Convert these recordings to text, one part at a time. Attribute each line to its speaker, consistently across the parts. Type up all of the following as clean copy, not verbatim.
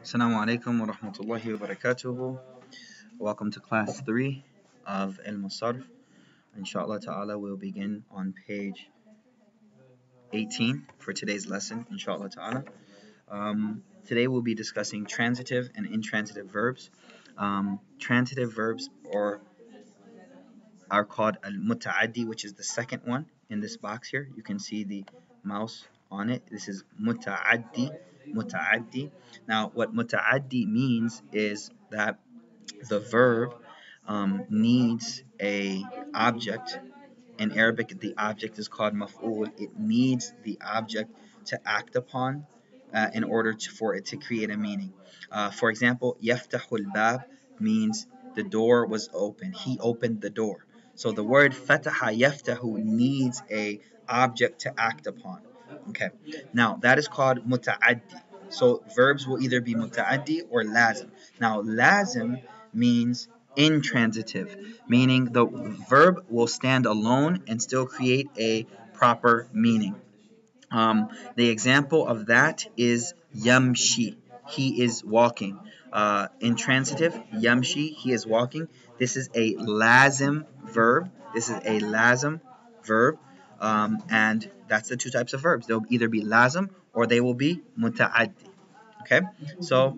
Speaker 1: Assalamu alaikum wa rahmatullahi wa barakatuhu. Welcome to class 3 of Al-Sarf. Inshallah ta'ala, we'll begin on page 18 for today's lesson, inshallah ta'ala. Today we'll be discussing transitive and intransitive verbs. Transitive verbs are called al-muta'addi, which is the second one in this box here. You can see the mouse on it. This is muta'addi. Now, what muta'addi means is that the verb needs a object. In Arabic, the object is called maf'ul. It needs the object to act upon in order for it to create a meaning. For example, yaftahul bab means the door was open. He opened the door. So the word fataha yaftahu needs a object to act upon. Okay. Now that is called muta'addi. So verbs will either be muta'addi or lazim. Now lazim means intransitive, meaning the verb will stand alone and still create a proper meaning. The example of that is yamshi. He is walking. Intransitive, yamshi, he is walking. This is a lazim verb. And that's the two types of verbs. They'll either be lazim or they will be muta'addi. Okay, so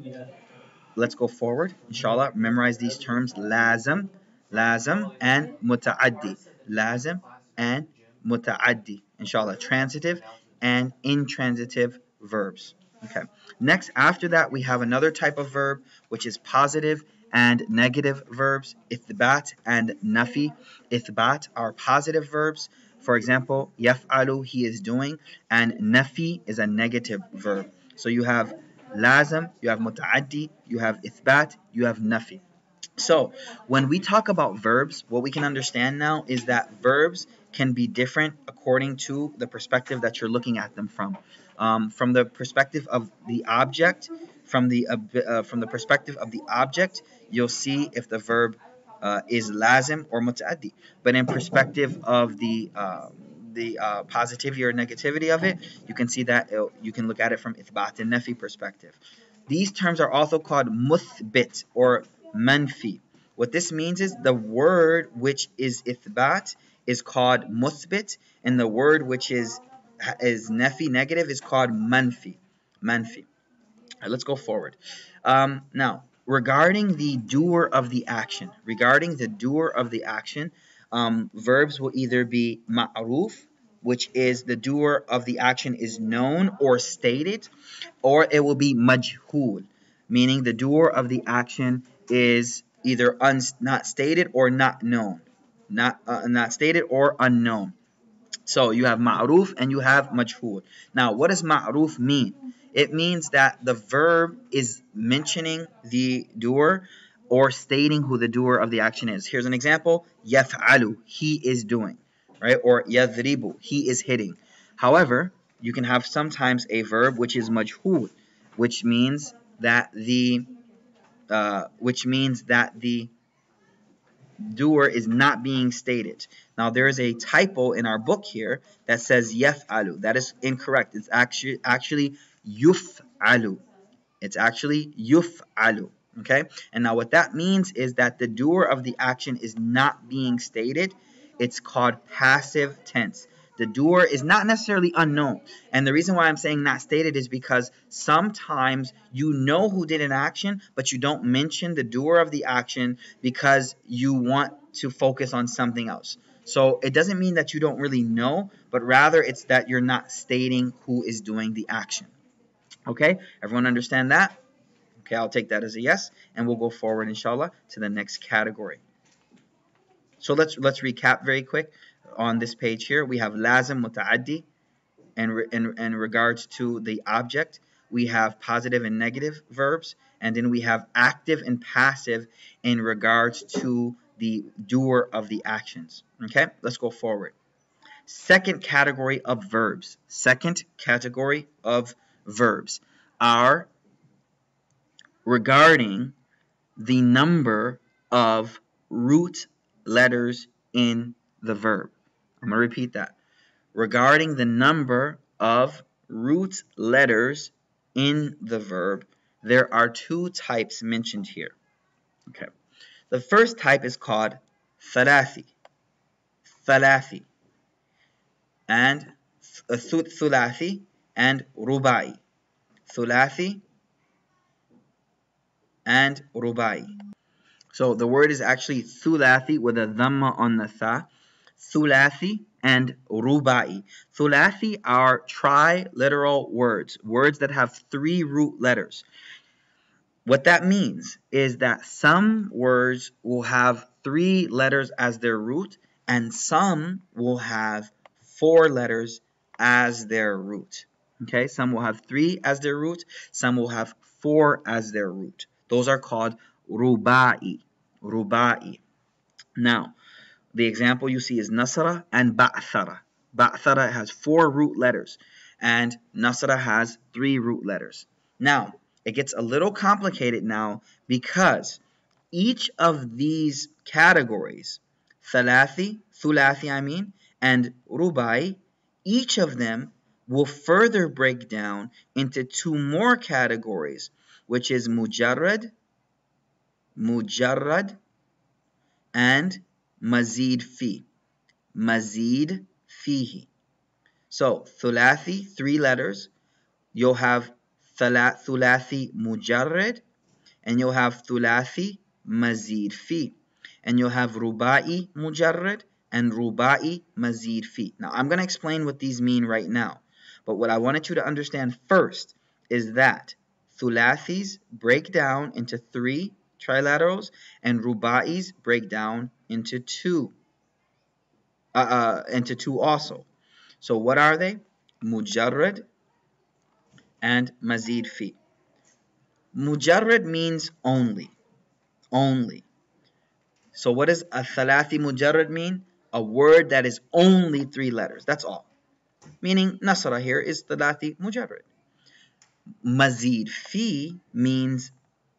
Speaker 1: let's go forward. Inshallah, memorize these terms: lazim, and muta'addi. Lazim and muta'addi. Inshallah, transitive and intransitive verbs. Okay. Next, after that, we have another type of verb, which is positive and negative verbs. Ithbat and nafi. Ithbat are positive verbs. For example, yaf'alu, he is doing, and nafi is a negative verb. So you have lazim, you have muta'addi, you have ithbat, you have nafi. So when we talk about verbs, what we can understand now is that verbs can be different according to the perspective that you're looking at them from. From the perspective of the object, from the perspective of the object, you'll see if the verb is lazim or muta'addi. But in perspective of the positivity or negativity of it, you can see that you can look at it from ithbat and nafi perspective. These terms are also called muthbit or manfi. What this means is the word which is ithbat is called muthbit, and the word which is nafi, negative, is called manfi. Manfi. All right, let's go forward. Now, regarding the doer of the action, verbs will either be ma'ruf, which is the doer of the action is known or stated, or it will be majhul, meaning the doer of the action is either not stated or not known, not stated or unknown. So you have ma'ruf and you have majhul. Now, what does ma'ruf mean? It means that the verb is mentioning the doer or stating who the doer of the action is. Here's an example: yaf'alu, he is doing, right? Or yadribu, he is hitting. However, you can have sometimes a verb which is majhul, which means that the doer is not being stated. Now there is a typo in our book here that says yaf'alu. That is incorrect. It's actually yuf'alu. It's actually yuf'alu. Okay? And now what that means is that the doer of the action is not being stated. It's called passive tense. The doer is not necessarily unknown. And the reason why I'm saying not stated is because sometimes you know who did an action, but you don't mention the doer of the action because you want to focus on something else. So it doesn't mean that you don't really know, but rather it's that you're not stating who is doing the action. Okay? Everyone understand that? Okay, I'll take that as a yes, and we'll go forward, inshallah, to the next category. So let's recap very quick. On this page here, we have lazim, muta'addi, and in regards to the object, we have positive and negative verbs, and then we have active and passive in regards to the doer of the actions. Okay, let's go forward. Second category of verbs are regarding the number of root letters in the verb. I'm going to repeat that. regarding the number of root letters in the verb, there are two types mentioned here. Okay. The first type is called thalathi, and thulathi and rubai. Thulathi and rubai. So the word is actually thulathi with a dhamma on the tha. Thulathi and rubai. Thulathi are triliteral words, words that have 3 root letters. What that means is that some words will have 3 letters as their root, and some will have 4 letters as their root. Okay, some will have 3 as their root, some will have 4 as their root. Those are called rubai. Rubai. Now, the example you see is nasara and ba'thara. Ba'thara has 4 root letters, and nasara has 3 root letters. Now, it gets a little complicated now because each of these categories, thulathi I mean, and rubai, each of them will further break down into 2 more categories, which is mujarrad, and mazid fi. Mazid fihi. So, thulathi, 3 letters. You'll have thulathi mujarrad, and you'll have thulathi mazid fi. And you'll have rubai mujarrad and rubai mazid fi. Now, I'm going to explain what these mean right now. But what I wanted you to understand first is that thulathis break down into 3 trilaterals, and ruba'is break down into 2 also. So what are they? Mujarrad and mazid fi. Mujarrad means only. Only. So what does a thalathi mujarrad mean? A word that is only 3 letters. That's all. Meaning nasra here is thalathi mujarrad. Mazid fi means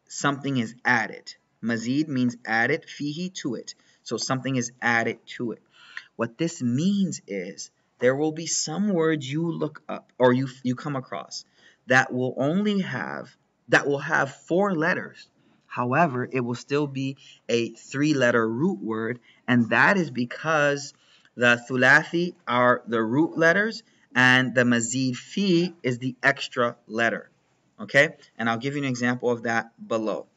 Speaker 1: something is added. Mazid means added, fihi to it. So something is added to it. What this means is there will be some words you look up or you come across that will have 4 letters. However, it will still be a 3-letter root word, and that is because the thulathi are the root letters and the mazid fi is the extra letter. Okay? And I'll give you an example of that below.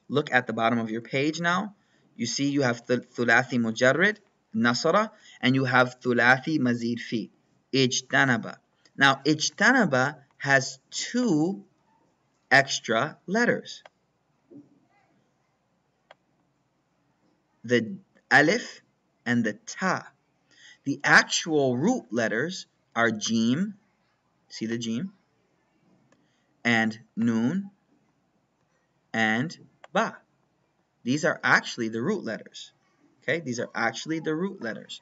Speaker 1: Look at the bottom of your page now. You see you have thulathi mujarrad, nasara, and you have thulathi mazid fi, ijtanaba. Now, ijtanaba has 2 extra letters. The alif and the ta. The actual root letters are jim, see the jim, and noon, and ba. These are actually the root letters. Okay, these are actually the root letters.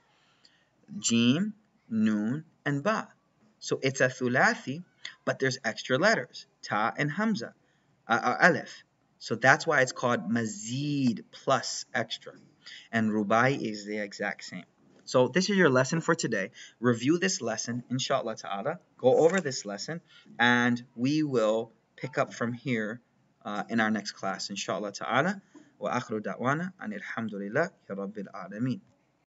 Speaker 1: Jim, noon, and ba. So it's a thulathi, but there's extra letters, ta and hamza, alif. So that's why it's called mazid plus extra. And rubai is the exact same. So this is your lesson for today. Review this lesson, inshallah ta'ala. Go over this lesson, and we will pick up from here in our next class, inshallah ta'ala. Wa akhiru da'wana anil hamdulillah ya rabbil alameen.